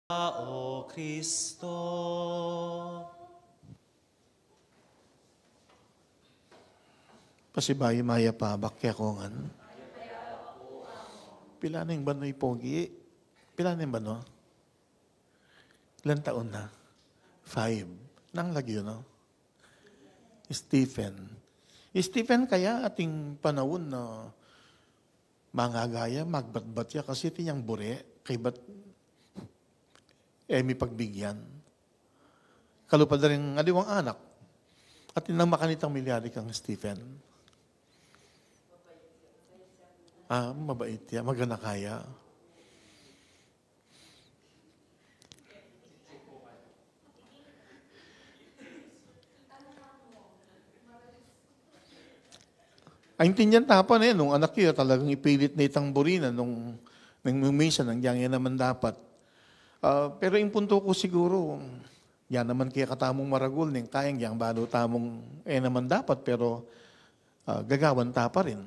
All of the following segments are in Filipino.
O Kristo. Pasibay-maya pa, bakya ko nga. Pila na yung bano'y pogi? Pila na yung bano? Ilan taon na? 5. Nang lagyo, no? Stephen. Stephen kaya ating panahon na mangagaya, magbatbat ya, kasi tiyang bure, kay bat may pagbigyan. Kalupad na rin aliwang anak. At inang makanitang milyari kang Stephen. Mabait ya, magana kaya. Ang tinyan tapan nung anak yun, talagang ipilit na itang burina nung minsan, nangyang yan naman dapat. Pero yung punto ko siguro, yan naman kaya katamong maragul, ning kayang yang balo tamong naman dapat, pero gagawan ta pa rin.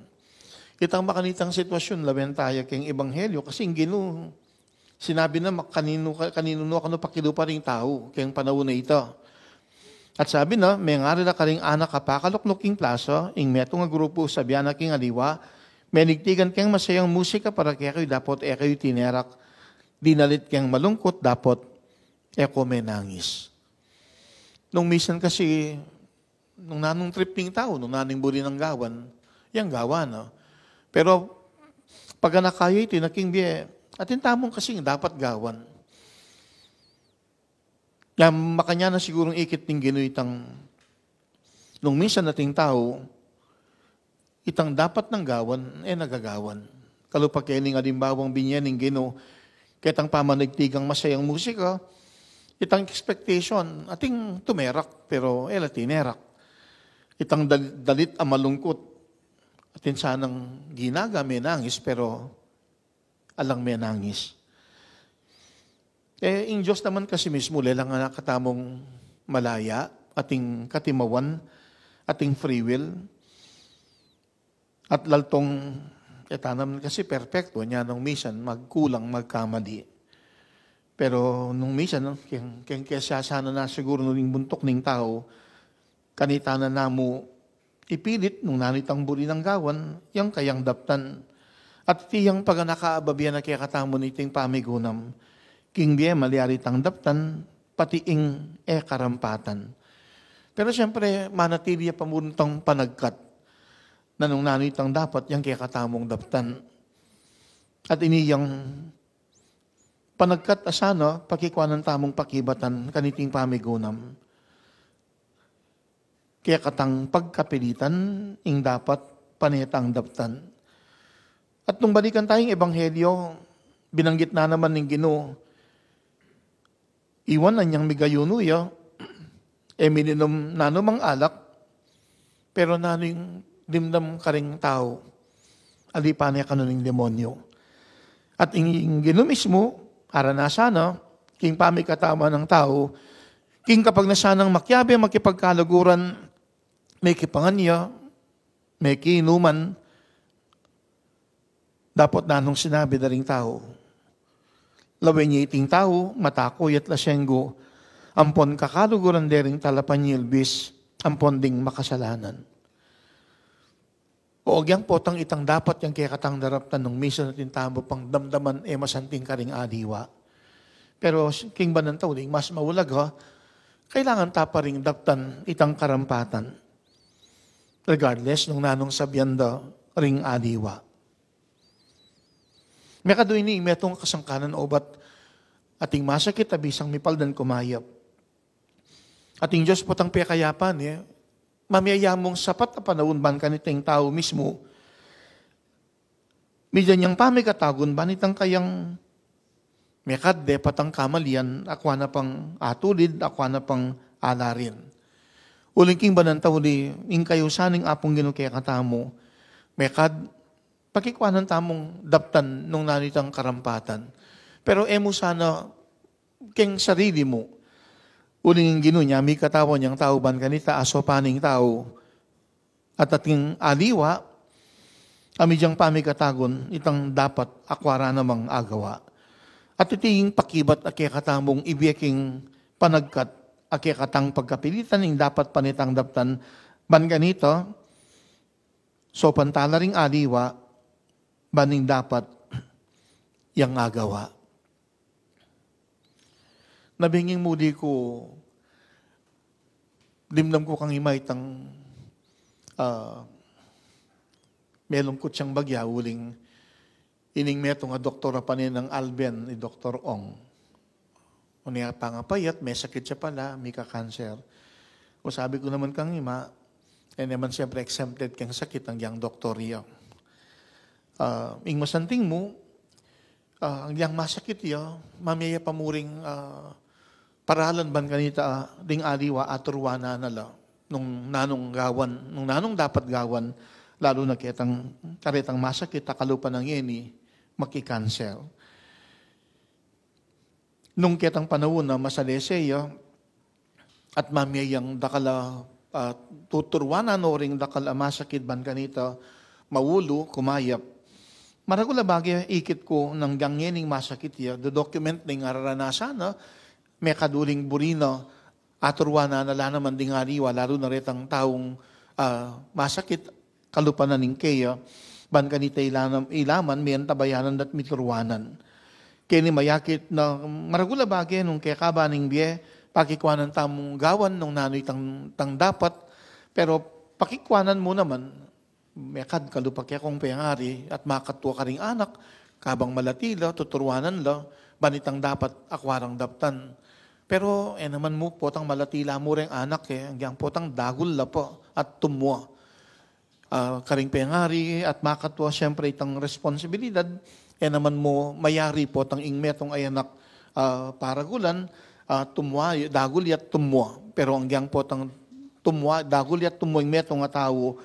Kitang makanitang sitwasyon, laban tayo kayong ebanghelyo, kasi yung gino, sinabi na kanino pakido pa rin tao, kayong panahon na ito. At sabi na, may ngari na karing anak kapakalokloking plaso, ing meto nga grupo sabihan na king aliwa, may nigtigan kayong masayang musika para kaya kayo dapat kayo tinerak, dinalit kayong malungkot, dapat eko may nangis. Nung minsan kasi, nung nanong tripping tao, nung naning buri ng gawan, yung gawan, no? Pero, pag nakaya ito, naking biye, atin tamong kasi dapat gawan. Yan, makanya na sigurong ikit ng ginuitang, nung minsan nating tao, itang dapat ng gawan, nagagawan. Kalupag kayo ning alimbawang binyan ng gino, kitang pamanagtigang masayang musika, itang expectation, ating tumerak, pero tinerak. Itang dalit ang malungkot, atin sanang ginaga may nangis, pero alang may nangis. In Diyos naman kasi mismo, lelang nga katamong malaya, ating katimawan, ating free will, at laltong naman kasi perfecto, niya nung minsan magkulang, magkamali. Pero nung minsan, kaya sana na siguro nung buntok ng tao, kanita na namo ipilit nung nanitang buri ng gawan, yung kayang daptan. At tiyang pag nakaababiyan na kaya katamo niting pamigunam, king biye maliaritang daptan, pati ing karampatan. Pero siyempre, manatili pamuntang panagkat, na nung nanitang dapat, yung kaya katamong daptan. At iniyang panagkat asana, pakikuan ng tamong pakibatan, kaniting pamigunam. Kaya katang pagkapilitan, ing dapat panitang daptan. At nung balikan tayong ebanghelyo, binanggit na naman ng Ginoo, iwan na niyang migayuno mininom nanumang alak, pero naning dimdam karing tao, alipan niya kanuning demonyo. At ing Ginoo mismo, aranasana, king pamikatama ng tao, king kapag nasanang makyabe, makipagkalaguran, may kipanganya, may kiinuman, dapat nanong sinabi na ring tao. Lawin niya iting tao, matakoy at lasenggo, ampon kakaluguran dering talapan nilbis, ampon ding makasalanan. O agyang potang itang dapat yung kaya katang daraptan ng misa natin tamo pang damdaman masanting karing adiwa. Pero king banan tao, mas maulag kailangan tapa ring daptan itang karampatan. Regardless nung nanong sabyanda ring adiwa. May kadoy ni metong kasangkanan obat ating masakit abisang mipaldan kumayap. Ating Diyos potang pekayapan mamiyayamong sapat na panahon ban kaniting tao mismo, medyan niyang pamikatagon banitang kayang mekadde patang kamalian, akwa na pang atulid, akwa na pang alarin. Uling king banan tawli, ing kayo saning apong ginukaya katamo, mekad, pakikwanan tamong daptan nung nanitang karampatan. Pero emo sana, king sarili mo, uling gino niya, may katawan niyang tao ban kanita, aso paning tao, at ating aliwa, amidyang pamikatagon, itang dapat akwara namang agawa. At iting pakibat at katamong ibiyaking panagkat at katang pagkapilitan ng dapat panitang daptan ban ganito, so pantala ring aliwa, baning dapat yang agawa. Nabinging muli ko, dimdam ko kang imay tang melungkot siyang bagya, uling ining meto nga doktora pa ng Alben ni Dr. Ong. Unya pangapayat, may sakit siya pala, may ka-cancer. O sabi ko naman kang ima, naman siyempre exempted kang sakit ang yang doktorya. Ing masanting mo, ang yang masakit ya, mamaya pamuring paralan ban kanita ding aliwa aturwana nala nung nanong dapat gawan, lalo na kitang karitang masakit, takalupan ng yeni, maki-cancel. Nung kitang panahon na masaleseya, at mamiyang dakala tuturwanan o ring dakala masakit ban kanita, mawulo, kumayap. Maragula bagay ikit ko ng gangyening masakit ya, the document ng araranasan na, may kaduling burina, aturwana na naman ding aliwa, lalo na ritang taong masakit, kalupanan ng kaya, ban kanita ilaman, may antabayanan at miturwanan. Kaya ni mayakit na maragula bagay nung kaya kabaning biye, pakikwanan tamong gawan nung nanoy tang dapat, pero pakikwanan mo naman, may kalupa kaya kong payangari at makatwa ka ring anak, kabang malatila, tuturwanan la, banitang dapat akwarang daptan. Pero naman mo potang malatila mo ring anak hanggang potang dagul la po at tumwa. Karing pengari at makatwa siyempre itang responsibilidad, naman mo mayari po tang ingmetong ay anak paragulan, tumwa, dagulyat tumwa. Pero hanggang po tang tumwa, dagulyat tumwa ingmetong nga tao,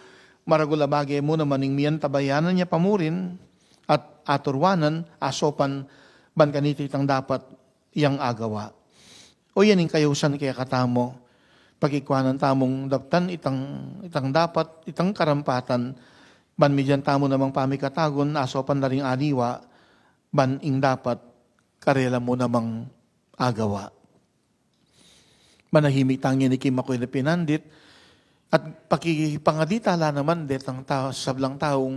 maragula bagay mo naman ing miyan tabayanan niya pamurin at aturwanan, asopan ban kanito itang dapat yang agawa. O yan yung kayusan kaya katamo, pagkikwanan tamong daptan itang dapat, itang karampatan, ban medyan tamo namang pamikatagon, asopan na ring aliwa, ban ing dapat, karela mo namang agawa. Manahimik tangin ni Kim ako'y pinandit, at pakipangaditala naman detang sablang taong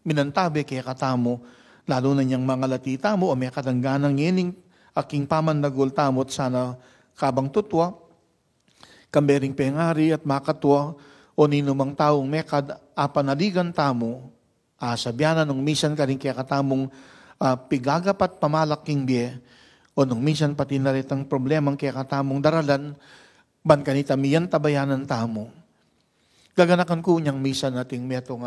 minantabi kaya katamo, lalo na niyang mga latita mo, o may katangganang yening aking pamandagol tamot sana kabang tutwa, kambering pengari at makatwa, o ninumang taong mekad apanaligan tamo, sabyanan nung misan ka rin kaya katamong pigagapat pamalaking biye, o nung misan pati naritang problemang kaya katamong daralan, ban kanita miyan tabayanan tamo. Gaganakan ko niyang misan nating metong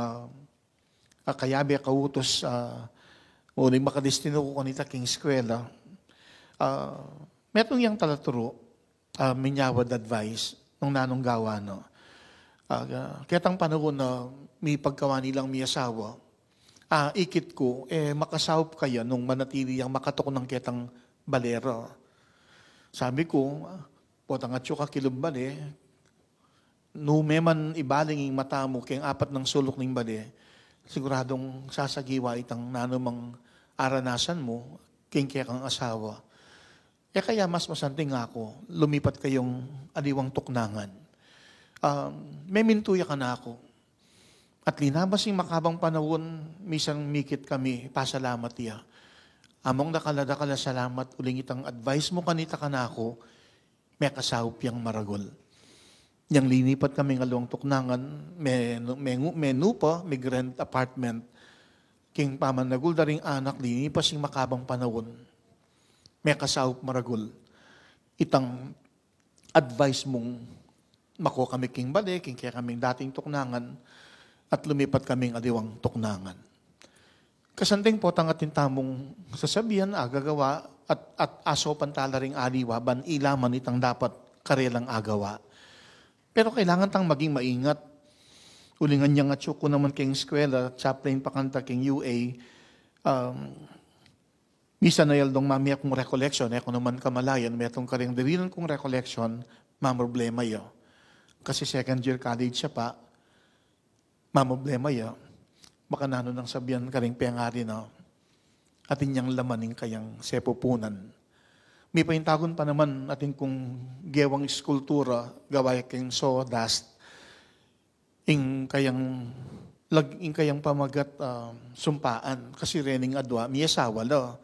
kayabi kautos, o rin makadestino ko kanita king eskwela, metong yang talaturo, minyawad advice, nung nanong gawa, no. Kitang panahon na may pagkawa nilang may asawa, ikit ko, makasawap kaya nung manatili ang makatok ng kitang balera. Sabi ko, potang at ka kilumbali, numeman ibaling yung mata mo, kayang apat ng sulok ng bali, siguradong sasagiwa itang nanumang aranasan mo, kaya kang asawa. Kaya mas masanting ako, lumipat kayong aliwang tuknangan. May mintuya ka na ako. At linabas yung makabang panahon, misang mikit kami, pasalamat iya. Among dakala salamat, uling itang advice mo kanita ka na ako, may kasawap yung maragol. Yang linipat kami ng aliwang tuknangan, may nupa, may grand apartment, king pamanagul daring anak, linipas yung makabang panahon, may kasawap maragul. Itang advice mong mako kami king bali, king kaya kaming dating tuknangan, at lumipat kaming aliwang tuknangan. Kasanting po tang ating tamong sasabihan, agagawa, at aso pantala ring aliwa, ban ilaman itang dapat karelang agawa. Pero kailangan tang maging maingat. Ulingan niyang at ko naman king eskwela, chaplain pakanta king UA, misa na yaldong mami akong recollection, ako naman kamalayan, may atong karing dirinan kong recollection, problema yo. Kasi second year college siya pa, problema yo. Baka nano nang sabihan karing pengari na, atin niyang lamaning kayang sepupunan. May paintagon pa naman atin kung gewang iskultura, gaway kayang sawdust, ing kayang pamagat sumpaan, kasi rening adwa, may asawa la.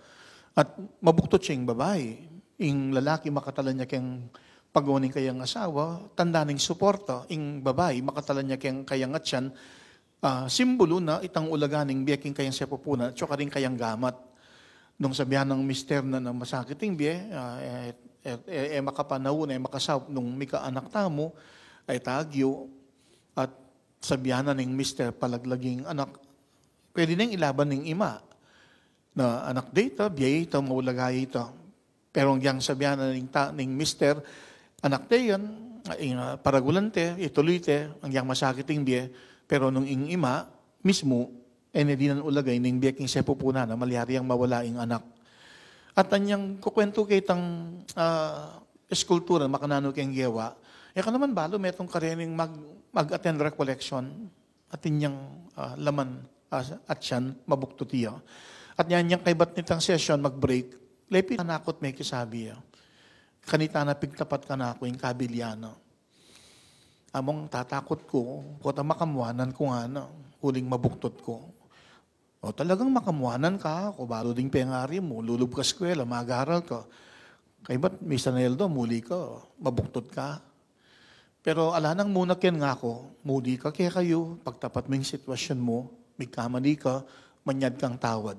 At mabuktot siyang babae, ing lalaki makatala niya kayang pagwaning kayang asawa, tanda ng suporta, ing babae makatala niya kayang atyan, simbolo na itang ulaganing biyaking kayang sepupunan, at saka rin kayang gamat. Nung sabihan ng mister na masakit yung biye, makapanaw na makasaw, nung mika anak tamo, ay tagyo, at sabihan na ng mister palaglaging anak, pwede nang ilaban ng ima, na anak data, biye ito, maulagay ito. Pero ang yang sabihan na ng mister, anak te yan, paragulante, ituloy te, ang yang masakit yung biye, pero nung ing ima, mismo, di nan ulagay ning biyaking sepupuna na malihari ang mawala ing anak. At anyang kukwento kay itang eskultura, makanano kayong gewa, ka naman balo, metong karening mag-attend recollection, at inyang laman at siyan, mabuktutiya. At yan yung kaibat nitang session, mag-break, lepi kanakot may kisabi. Kanita na pigtapat ka na ako, yung kabiliana. Among tatakot ko, kota makamuanan ko nga na, huling mabuktot ko. O talagang makamuanan ka, kung balo ding pengari mo, lulub ka eskwela, mag-aaral ka. Kaibat, Mr. Neldo, muli ka, mabuktot ka. Pero alanang muna ken nga ako, muli ka kaya kayo, pagtapat mo yung sitwasyon mo, may kamali ka, manyad kang tawad.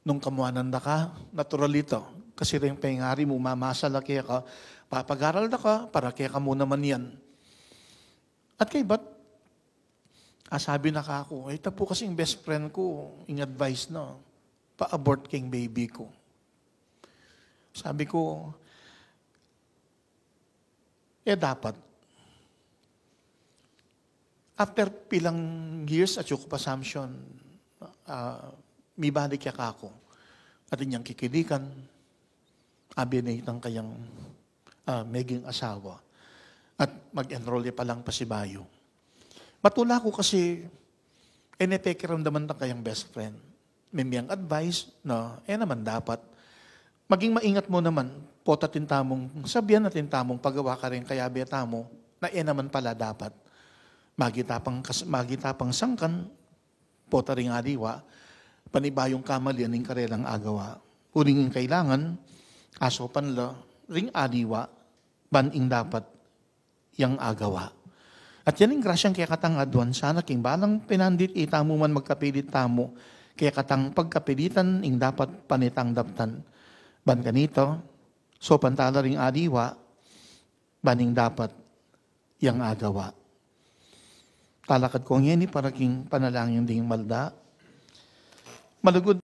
Nung kamuanan na ka, natural ito. Kasi rin pengari mo, mamasala kaya ka, papag-aral na ka, para kaya ka mo naman yan. At kay ba't, sabi na ka ako, ito po kasing best friend ko, in-advise na, pa-abort king baby ko. Sabi ko, dapat. After pilang years at yung assumption, may balik ka ako. At inyang kikidikan, abinate ng kayang meging asawa. At mag-enroll pa lang pa si Bayo. Matula ko kasi, nepekiramdaman ng kayang best friend. May miyang advice na, naman dapat. Maging maingat mo naman, potatin tamong, sabihan natin tamong pagawa ka rin kaya betamo, na naman pala dapat. Magitapang sangkan, pota rin adiwa, panibayong kamalian ng karelang agawa. Huling kailangan, aso panla, ring adiwa, baning dapat yang agawa. At yan ang grasyang kaya katang adwan, sana king balang pinandit itamo man magkapilit tamo, kaya katang pagkapilitan ing dapat panitang daptan. Ban kanito, so pantala ring adiwa, baning dapat yang agawa. Talakad ko ngayon para king panalangin ding malda. Malugod